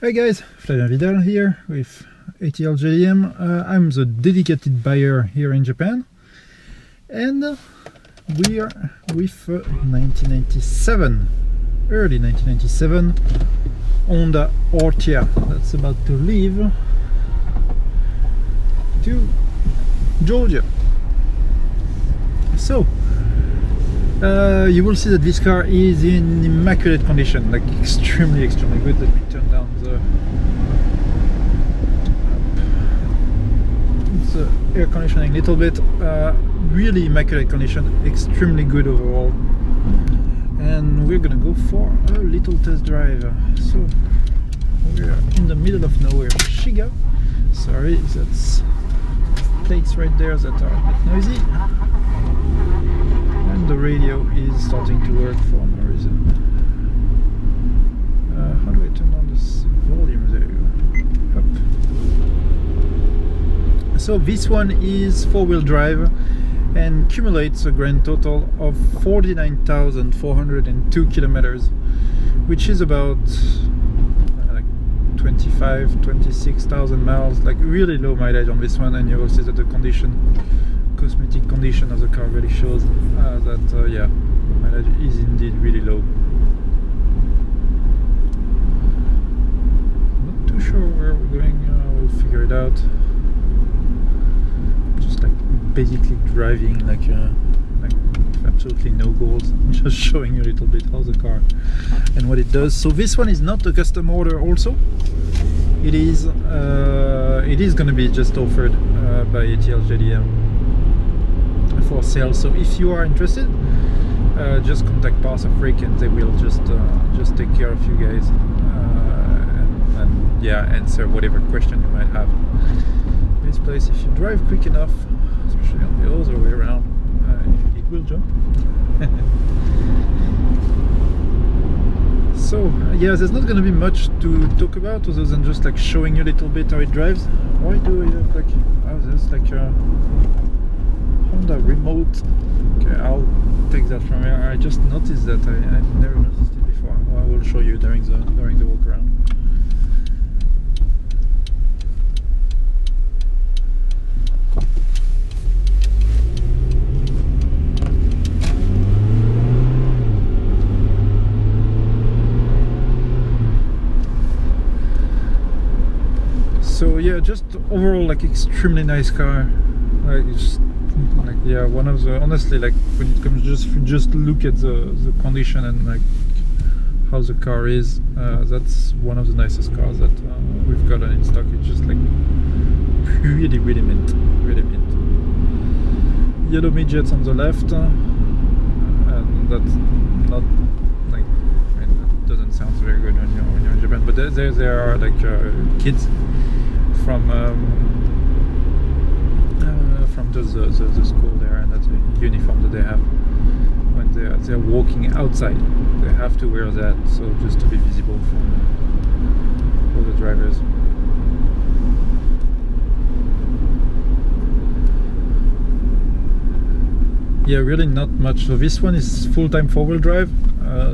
Hey guys, Flavien Vidal here with ATL JDM. I'm the dedicated buyer here in Japan, and we are with 1997, early 1997 Honda Orthia that's about to leave to Georgia. So you will see that this car is in immaculate condition, like extremely good. Let me turn down the air conditioning a little bit. Really immaculate condition, extremely good overall, and we're gonna go for a little test drive. So we're in the middle of nowhere, Shiga. Sorry, that's plates right there that are a bit noisy. And the radio is starting to work for no reason. How do I turn on this volume? There you go. Up. So this one is 4-wheel drive and accumulates a grand total of 49,402 kilometers, which is about like 26,000 miles. Like really low mileage on this one, and you will see that the cosmetic condition of the car really shows that yeah, the mileage is indeed really low. Not too sure where we're going. We'll figure it out. Just like basically driving like absolutely no goals. I'm just showing you a little bit how the car and what it does. So this one is not a custom order. Also, it is going to be just offered by ATL JDM for sale. So if you are interested, just contact Parts of Freak and they will just take care of you guys and yeah, answer whatever question you might have. This place, if you drive quick enough, especially on the other way around, it will jump. So yeah, there's not going to be much to talk about other than just like showing you a little bit how it drives. Why do I have like, oh, there's like a Honda remote. Okay, I'll take that from here. I just noticed that. I've never noticed it before. Well, I will show you during the walk around. So yeah, just overall like extremely nice car. Like just like yeah, one of the, honestly, like when it comes just look at the condition and like how the car is, that's one of the nicest cars that we've got in stock. It's just like really mint. Yellow midgets on the left, and that's not like, I mean, it doesn't sound very good when you're in Japan, but there are like kids from the school there, and that's a uniform that they have when they're walking outside. They have to wear that, so just to be visible for the drivers. Yeah, really not much. So this one is full-time 4-wheel drive.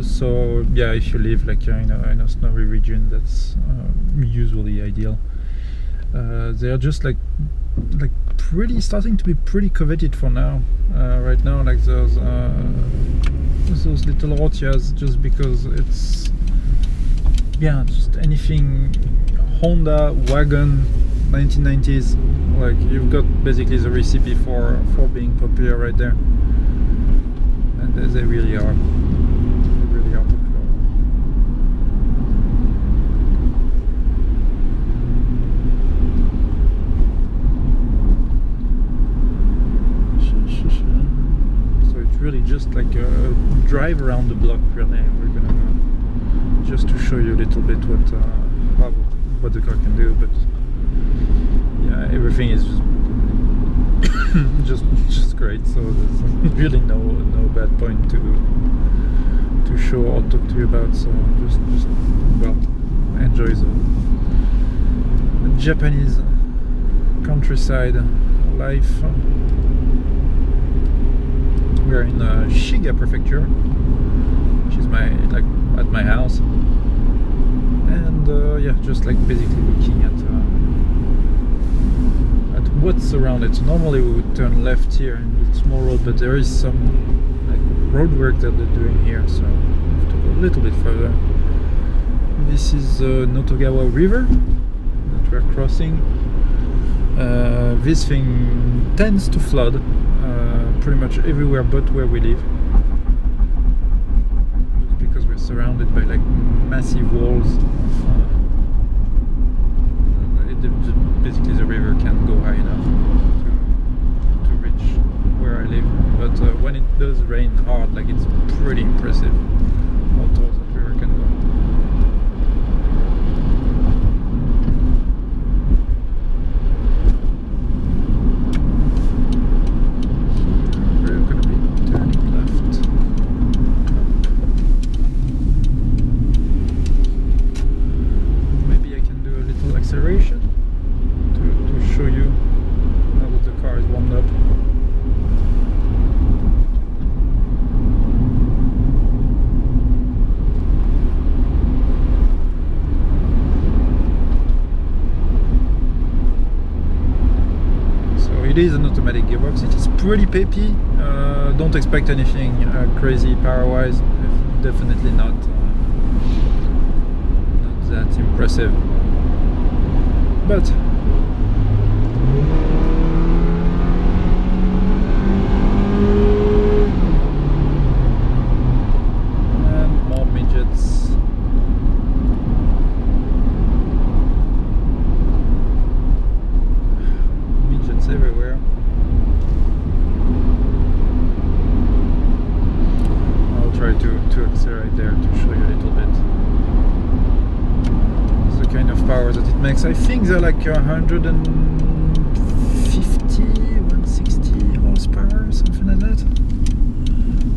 So yeah, if you live like in a snowy region, that's usually ideal. They are just like starting to be pretty coveted for now. Right now, like those little Orthias, just because it's, yeah, just anything Honda WAGON 1990s. Like you've got basically the recipe for being popular right there, and they really are. Really just like a drive around the block, really. We're gonna just to show you a little bit what the car can do, but yeah, everything is just great. So there's really no bad point to show or talk to you about. So just well, enjoy the Japanese countryside life. We are in Shiga Prefecture, which is at my house, and yeah, here, just like basically looking at what's around it. So normally we would turn left here in the small road, but there is some like road work that they're doing here, so we have to go a little bit further. This is the Notogawa River that we're crossing. This thing tends to flood pretty much everywhere but where we live, just because we're surrounded by like massive walls. Basically the river can't go high enough to reach where I live, but when it does rain hard, like, it's pretty impressive how tall that river can go. We're gonna be turning left. Maybe I can do a little acceleration to show you now that the car is warmed up. So it is an automatic gearbox. It is pretty peppy. Don't expect anything crazy power-wise. Definitely not that impressive. But and more midgets. Midgets everywhere. I'll try to accelerate there to show you a little bit. It's the kind of power that it makes. I think they're like 150, 160 horsepower, something like that.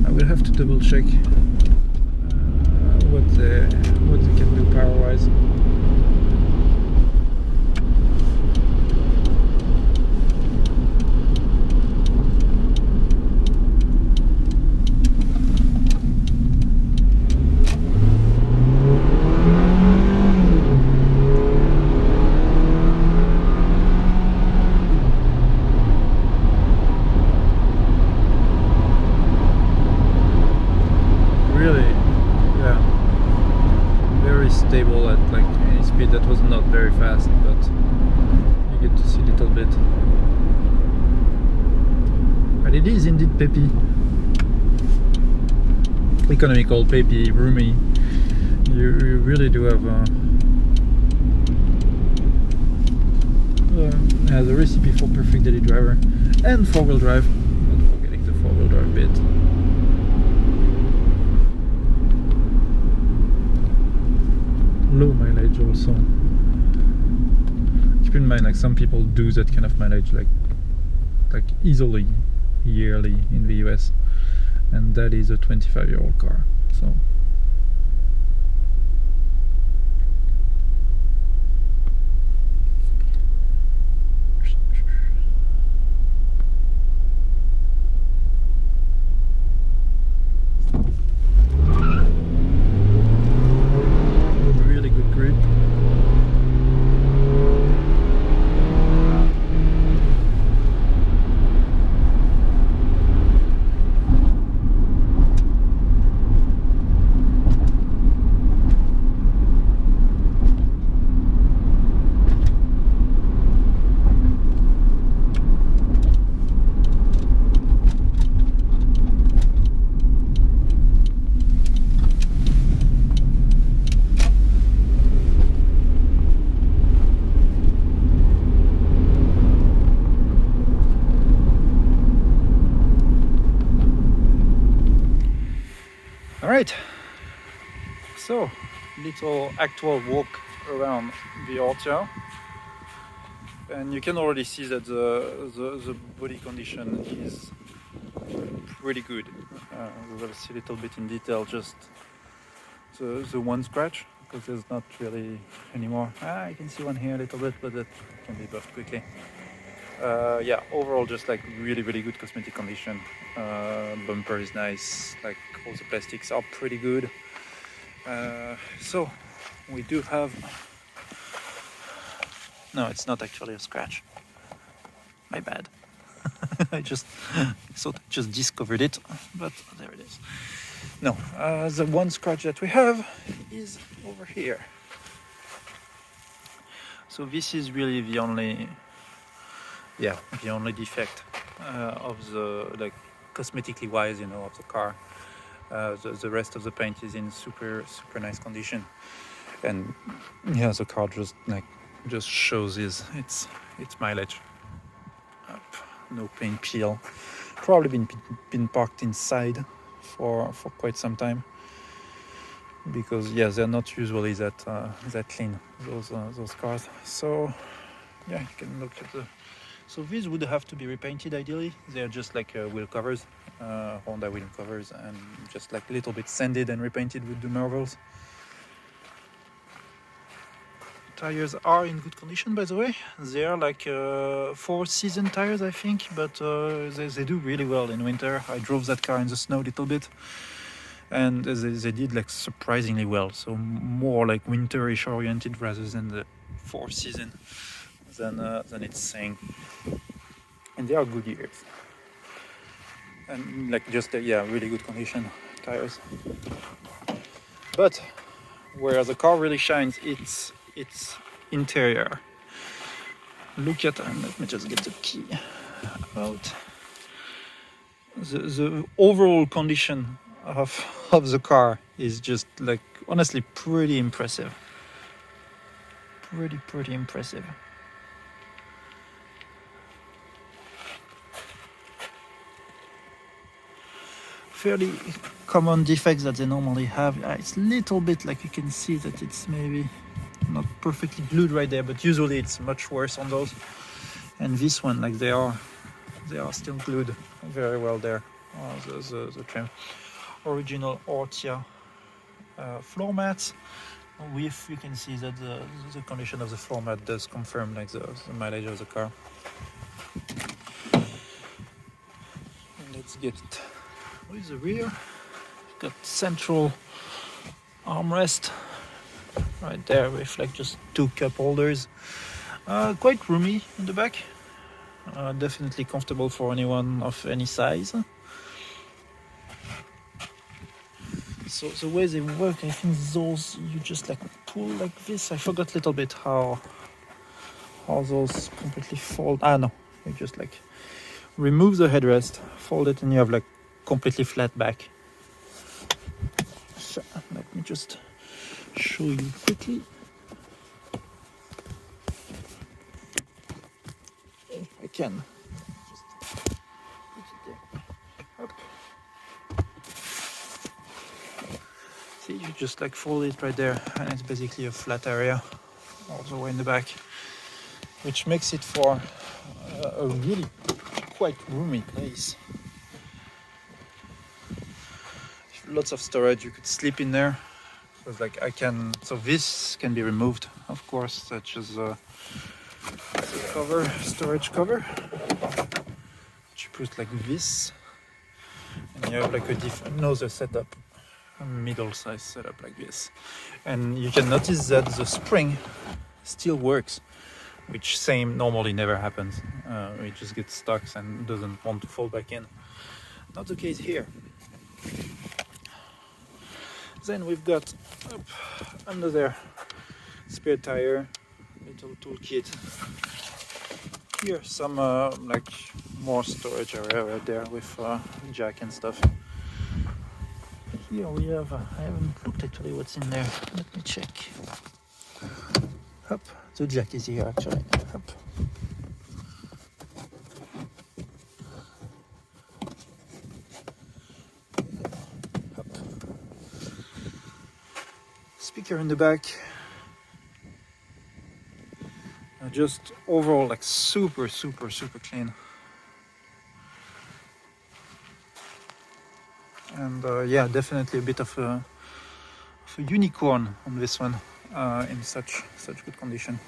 I will have to double check what they can do power wise. Stable at like any speed. That was not very fast, but you get to see a little bit. But it is indeed peppy. Economical, peppy, roomy. You really do have has a recipe for perfect daily driver and four-wheel drive. Not forgetting the four-wheel drive bit. Low mileage also. Keep in mind, like, some people do that kind of mileage like easily yearly in the US, and that is a 25-year-old car. So alright, so little actual walk around the Orthia, and you can already see that the body condition is pretty good. We'll see a little bit in detail just the one scratch, because there's not really anymore. I can see one here a little bit, but that can be buffed quickly. Yeah, overall just like really good cosmetic condition. Bumper is nice, like all the plastics are pretty good. So we do have No, it's not actually a scratch. My bad. I just discovered it, but there it is. No, the one scratch that we have is over here. So this is really the only defect of the, like, cosmetically wise, you know, of the car. The rest of the paint is in super nice condition, and yeah, the car just shows its mileage. No paint peel. Probably been parked inside for quite some time, because yeah, they're not usually that clean, those cars. So yeah, you can look at the. So these would have to be repainted ideally. They're just like wheel covers, Honda wheel covers, and just like a little bit sanded and repainted would do marvels. Tires are in good condition, by the way. They are like 4-season tires, I think, but they do really well in winter. I drove that car in the snow a little bit, and they did like surprisingly well. So more like winterish oriented rather than the 4-season than it's saying. And they are good years, and like just really good condition tires. But where the car really shines, it's interior. Look at, let me just get the key out. The overall condition of the car is just like honestly pretty impressive. Pretty impressive. Fairly common defects that they normally have. It's a little bit like you can see that it's maybe not perfectly glued right there, but usually it's much worse on those. And this one, like they are still glued very well there. The trim. Original Orthia floor mats. With, you can see that the condition of the floor mat does confirm like the mileage of the car. Let's get with the rear. Got central armrest right there with like just 2 cup holders. Quite roomy in the back. Definitely comfortable for anyone of any size. So the way they work, I think those you just like pull like this. I forgot a little bit how those completely fold. No, you just like remove the headrest, fold it, and you have like completely flat back. So let me just show you quickly. If I can just put it there. Up. See, you just like fold it right there, and it's basically a flat area all the way in the back, which makes it for a really quite roomy place. Lots of storage, you could sleep in there. Because like so this can be removed, of course, such as the cover, storage cover, which you put like this, and you have like another setup, a middle-sized setup like this. And you can notice that the spring still works, which normally never happens. It just gets stuck and doesn't want to fall back in. Not the case here. Then we've got up under there spare tire, little toolkit. Here some like more storage area right there with jack and stuff. Here we have I haven't looked actually what's in there. Let me check. Up, the jack is here actually. Up. Speaker in the back. Just overall like super clean. And yeah, definitely a bit of a unicorn on this one, in such good condition.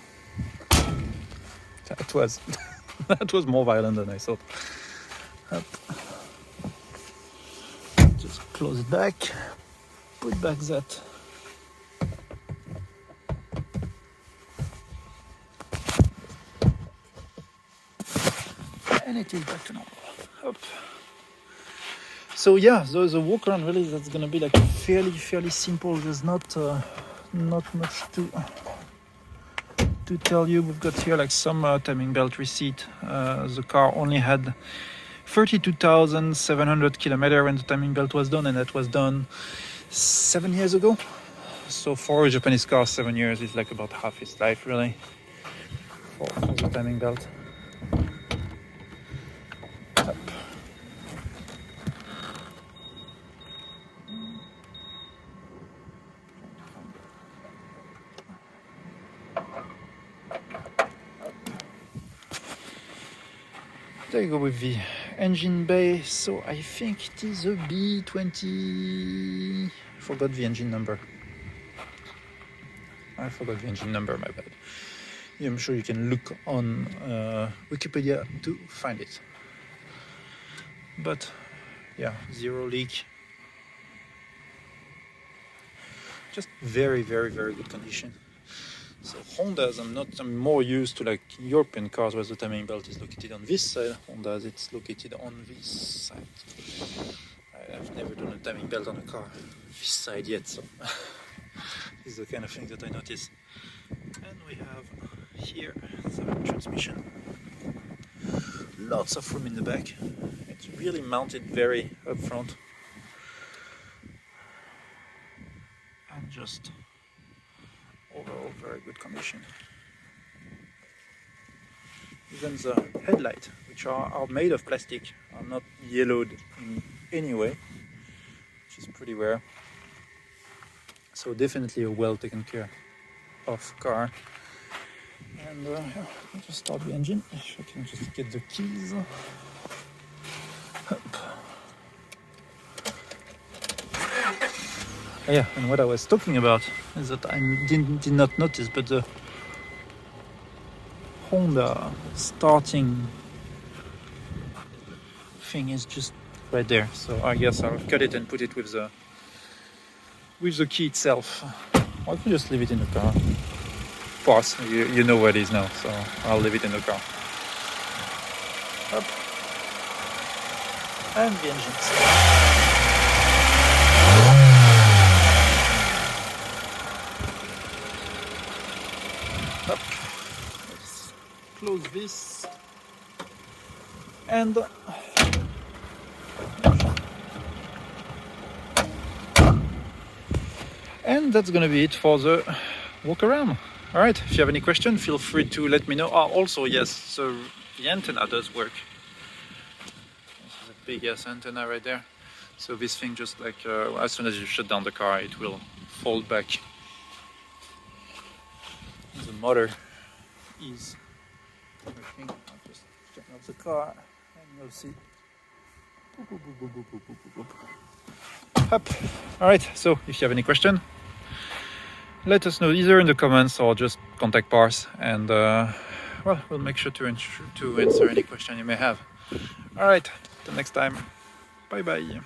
That was that was more violent than I thought. Up. Just close it back, put back that and it is back to normal. Up. So yeah, the walk around really that's gonna be like fairly simple. There's not much to tell you. We've got here like some timing belt receipt. The car only had 32,700 kilometers when the timing belt was done, and that was done 7 years ago. So for a Japanese car, 7 years is like about half its life really for the timing belt. Up. There you go with the engine bay. So I think it is a B20. I forgot the engine number. My bad. Yeah, I'm sure you can look on Wikipedia to find it. But yeah, zero leak. Just very good condition. So Hondas, I'm more used to like European cars where the timing belt is located on this side. Hondas, it's located on this side. I've never done a timing belt on a car this side yet, so this is the kind of thing that I notice. And we have here the transmission. Lots of room in the back. It's really mounted very up front. And just overall very good condition. Even the headlights, which are made of plastic, are not yellowed in any way, which is pretty rare. So definitely a well taken care of car. And I'll just start the engine, if I can just get the keys. Up. Yeah, and what I was talking about is that I did not notice, but the Honda starting thing is just right there. So I guess I'll cut it and put it with the key itself. Or I can just leave it in the car. Pause, you know where it is now, so I'll leave it in the car. Up. And the engine. Up. Let's close this. And that's gonna be it for the walk around. All right, if you have any question, feel free to let me know. Also, yes, so the antenna does work. This is a big ass antenna right there. So this thing just like, as soon as you shut down the car, it will fold back. The motor is working. I'll just turn off the car and you'll see. Boop, boop, boop, boop, boop, boop, boop, boop. Up. All right, so if you have any question, let us know either in the comments or just contact Pars, and well, we'll make sure to answer any question you may have. All right, till next time. Bye bye.